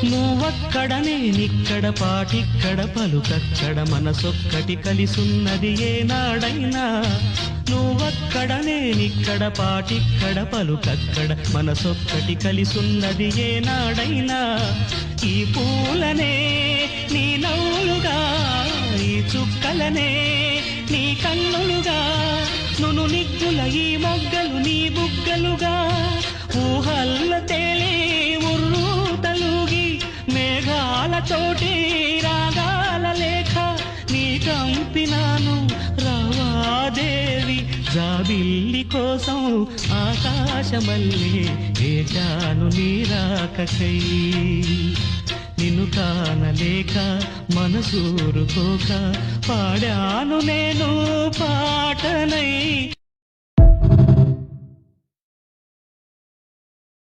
నువ్వక్కడ నేనిక్కడ పాటిక్కడ పలుకక్కడ మనసొక్కటి కలిసున్నది ఏనాడైనా నువ్వక్కడ నేనిక్కడ పాటిక్కడ పలుకక్కడ మనసొక్కటి కలిసున్నది ఏనాడైనా ఈ పూలనే నీ నవ్వులుగా ఈ చుక్కలనే నీ కన్నులుగా నును నిగ్గుల ఈ మొగ్గలు నీ బుగ్గలుగా ఊహల్ల తేలే ఉర్రు తలుగి మేఘాలతోటి రాగాల లేఖ నీ కంపినాను రావాదేవి జాబిల్లి కోసం ఆకాశమల్లే వేచాను నీరాకకై నిన్ను కానలేక మనసూరుకోక పాడాను నేను పాటనై